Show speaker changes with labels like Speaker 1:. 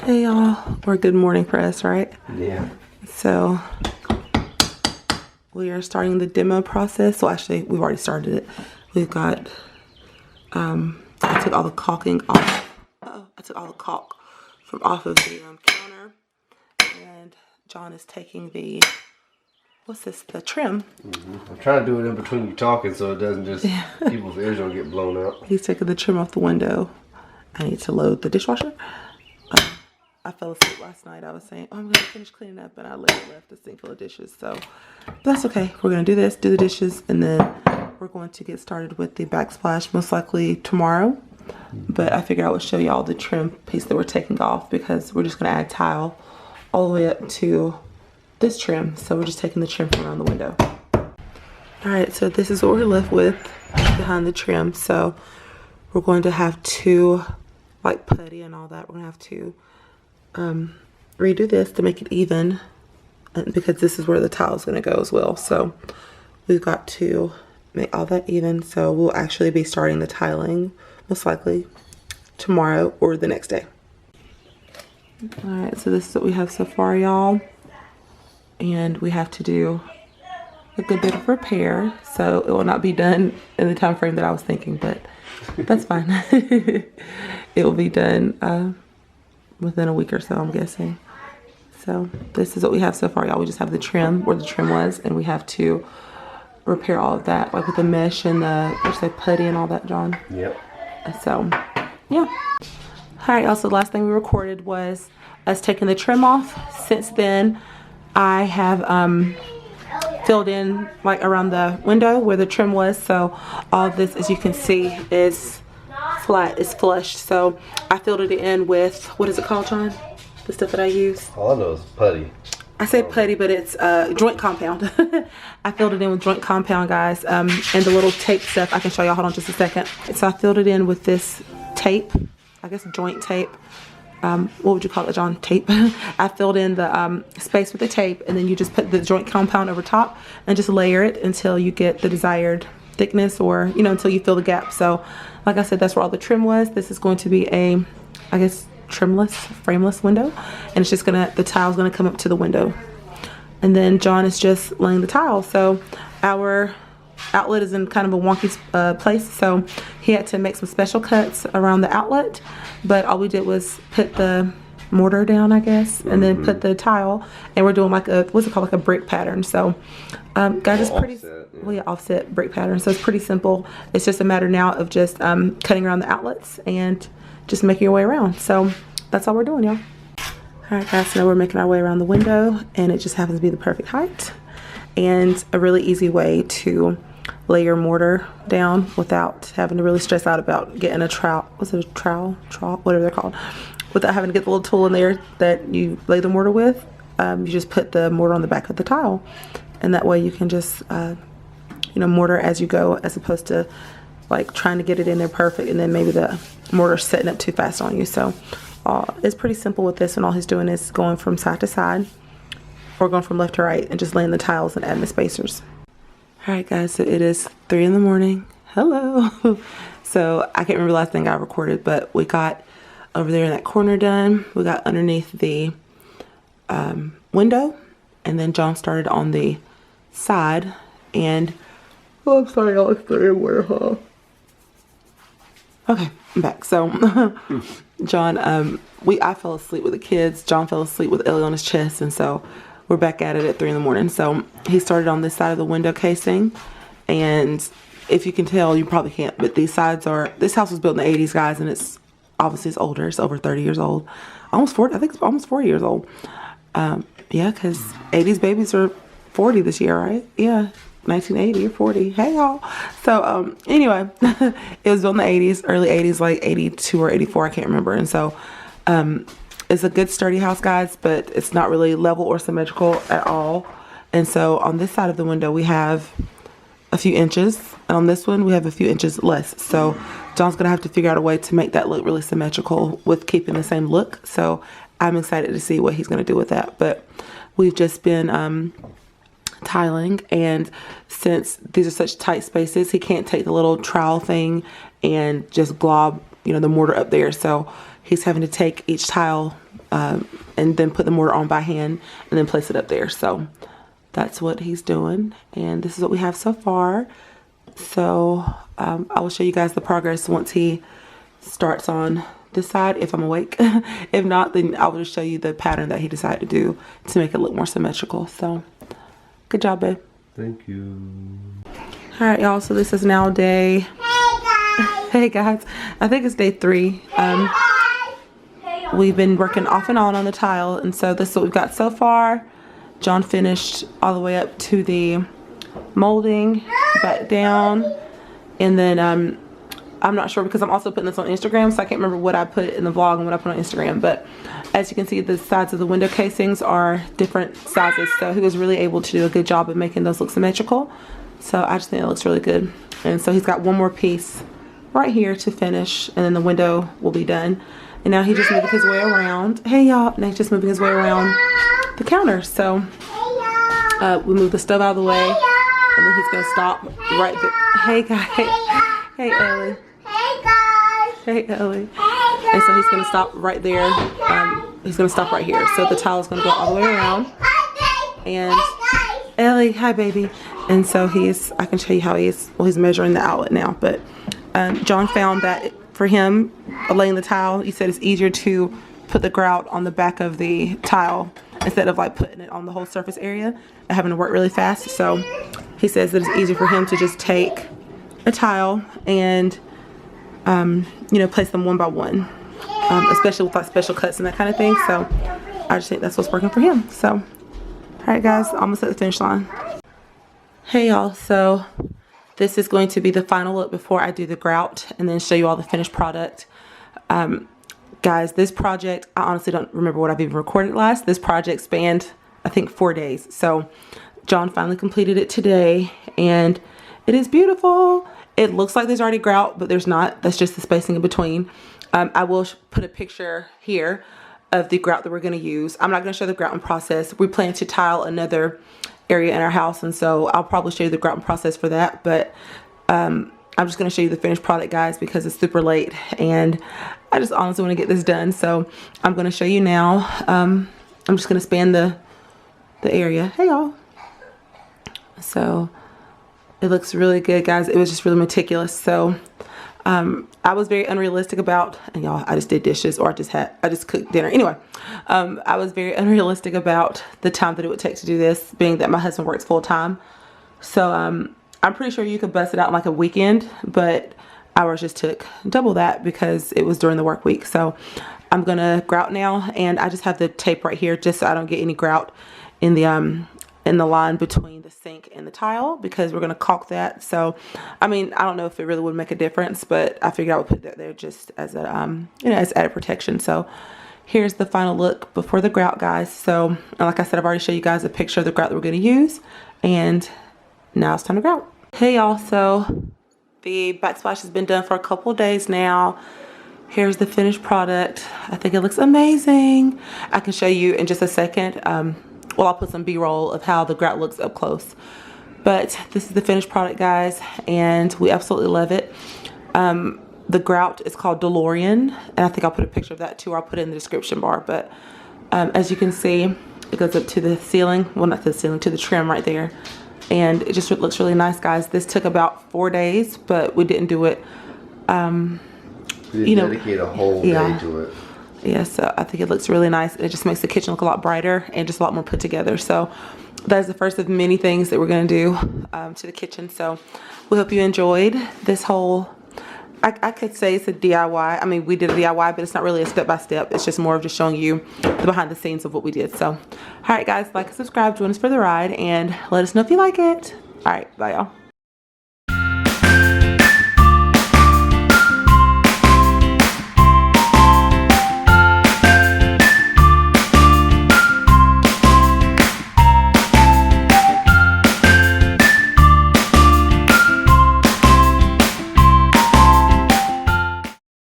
Speaker 1: Hey y'all, or good morning for us, right?
Speaker 2: Yeah.
Speaker 1: So we are starting the demo process. So actually, we've already started it. We've got, I took all the caulking off. I took all the caulk from off of the counter, and John is taking the, what's this? The trim.
Speaker 2: I'm trying to do it in between you talking so it doesn't just people's ears don't get blown out.
Speaker 1: He's taking the trim off the window. I need to load the dishwasher. I fell asleep last night. I was saying, oh, I'm going to finish cleaning up, and I left the sink full of dishes. So that's okay. We're going to do this, do the dishes, and then we're going to get started with the backsplash most likely tomorrow. But I figured I would show y'all the trim piece that we're taking off because we're just going to add tile all the way up to this trim. So we're just taking the trim from around the window. All right, so this is what we're left with behind the trim. So we're going to have to, like putty and all that, we're going to have to redo this to make it even, because this is where the tile is going to go as well. So we've got to make all that even. So we'll actually be starting the tiling most likely tomorrow or the next day. All right, so this is what we have so far, y'all, and we have to do a good bit of repair, so it will not be done in the time frame that I was thinking, but that's fine. It will be done within a week or so, I'm guessing. So this is what we have so far, y'all. We just have the trim where the trim was, and we have to repair all of that, like with the mesh and the, what's that, putty and all that, John?
Speaker 2: Yep.
Speaker 1: So yeah. All right, also the last thing we recorded was us taking the trim off. Since then I have filled in like around the window where the trim was, so all of this, as you can see, is flat, is flush. So I filled it in with, what is it called, John? The stuff that I use.
Speaker 2: All I know is putty.
Speaker 1: I say putty, but it's joint compound. I filled it in with joint compound, guys, and the little tape stuff. I can show y'all, hold on just a second. So I filled it in with this tape, I guess joint tape. What would you call it, John? Tape. I filled in the space with the tape, and then you just put the joint compound over top and just layer it until you get the desired thickness, or, you know, until you fill the gap. So like I said, that's where all the trim was. This is going to be a, I guess, trimless, frameless window, and it's just gonna, the tile's gonna come up to the window, and then John is just laying the tile. So our outlet is in kind of a wonky place, so he had to make some special cuts around the outlet, but all we did was put the mortar down, I guess, and then put the tile, and we're doing like a, what's it called, like a brick pattern. So guys, it's pretty offset, well, yeah, offset brick pattern, so it's pretty simple. It's just a matter now of just cutting around the outlets and just making your way around. So that's all we're doing, y'all. All right, guys, so now we're making our way around the window, and it just happens to be the perfect height and a really easy way to lay your mortar down without having to really stress out about getting a trowel, what's it, a trowel, whatever they're called, without having to get the little tool in there that you lay the mortar with. You just put the mortar on the back of the tile, and that way you can just you know, mortar as you go, as opposed to like trying to get it in there perfect and then maybe the mortar's setting up too fast on you. So it's pretty simple with this, and all he's doing is going from side to side or going from left to right and just laying the tiles and adding the spacers. All right, guys, so it is 3 in the morning. Hello. So I can't remember the last thing I recorded, but we got over there in that corner done. We got underneath the window, and then John started on the side. And oh, I'm sorry, y'all, it's 3 in the morning, huh? Okay, I'm back. So John, I fell asleep with the kids. John fell asleep with Ellie on his chest, and so we're back at it at 3 in the morning. So he started on this side of the window casing, and if you can tell, you probably can't, but these sides are, this house was built in the 80s, guys, and it's obviously it's older. It's over 30 years old, almost 40. I think it's almost 40 years old. Yeah, because 80s babies are 40 this year, right? Yeah. 1980 or 40. Hey y'all. So anyway, it was built in the 80s, early 80s, like 82 or 84, I can't remember. And so it's a good sturdy house, guys, but it's not really level or symmetrical at all. And so on this side of the window we have a few inches, and on this one we have a few inches less. So John's gonna have to figure out a way to make that look really symmetrical with keeping the same look. So I'm excited to see what he's gonna do with that. But we've just been tiling, and since these are such tight spaces, he can't take the little trowel thing and just glob, you know, the mortar up there. So he's having to take each tile and then put the mortar on by hand and then place it up there. So that's what he's doing, and this is what we have so far. So I will show you guys the progress once he starts on this side, if I'm awake. If not, then I will just show you the pattern that he decided to do to make it look more symmetrical. So good job, babe.
Speaker 2: Thank you.
Speaker 1: All right, y'all, so this is now day, hey guys, I think it's day 3. We've been working off and on the tile, and so this is what we've got so far. John finished all the way up to the molding, back down, and then I'm not sure because I'm also putting this on Instagram, so I can't remember what I put in the vlog and what I put on Instagram, but as you can see, the sides of the window casings are different sizes, so he was really able to do a good job of making those look symmetrical. So I just think it looks really good. And so he's got one more piece right here to finish, and then the window will be done. And now he's just moving his way around. Hey y'all, now he's just moving his way around the counter. So we move the stove out of the way, and then he's gonna stop right there. Hey guys, hey Ellie.
Speaker 3: Hey guys.
Speaker 1: Hey Ellie. And so he's gonna stop right there. He's gonna stop right here. So the tile is gonna go all the way around. And Ellie, hi baby. And so I can show you how he's measuring the outlet now. But John found that for him, laying the tile, he said it's easier to put the grout on the back of the tile instead of like putting it on the whole surface area and having to work really fast. So he says that it's easier for him to just take a tile and you know, place them one by one, especially with like special cuts and that kind of thing. So I just think that's what's working for him. So all right guys, almost at the finish line. Hey y'all, so this is going to be the final look before I do the grout and then show you all the finished product. Guys, this project, I honestly don't remember what I've even recorded last. This project spanned, I think, 4 days. So John finally completed it today, and it is beautiful. It looks like there's already grout, but there's not. That's just the spacing in between. I will put a picture here of the grout that we're going to use. I'm not going to show the grouting process. We plan to tile another area in our house, and so I'll probably show you the grouting process for that. But I'm just going to show you the finished product, guys, because it's super late and I just honestly want to get this done. So I'm going to show you now. I'm just going to span the area. Hey y'all. So it looks really good, guys. It was just really meticulous. So I was very unrealistic about, and y'all, I just did dishes, or I just cooked dinner. Anyway, I was very unrealistic about the time that it would take to do this, being that my husband works full time. So I'm pretty sure you could bust it out in like a weekend, but ours just took double that because it was during the work week. So I'm gonna grout now, and I just have the tape right here just so I don't get any grout in the line between the sink and the tile, because we're gonna caulk that. So I mean, I don't know if it really would make a difference, but I figured I would put that there just as a you know, as added protection. So here's the final look before the grout, guys. So like I said, I've already showed you guys a picture of the grout that we're gonna use, and now it's time to grout. Hey y'all, so the backsplash has been done for a couple of days now. Here's the finished product. I think it looks amazing. I can show you in just a second. Well, I'll put some b-roll of how the grout looks up close. But this is the finished product, guys, and we absolutely love it. The grout is called DeLorean, and I think I'll put a picture of that too, or I'll put it in the description bar. But as you can see, it goes up to the ceiling. Well, not to the ceiling, to the trim right there. And it just looks really nice, guys. This took about 4 days, but we didn't do it.
Speaker 2: You know, dedicate a whole day to it.
Speaker 1: Yeah, so I think it looks really nice. It just makes the kitchen look a lot brighter and just a lot more put together. So that is the first of many things that we're going to do to the kitchen. So we hope you enjoyed this whole, I could say it's a DIY. I mean, we did a DIY, but it's not really a step-by-step. It's just more of just showing you the behind the scenes of what we did. So, all right, guys, like and subscribe, join us for the ride, and let us know if you like it. All right, bye, y'all.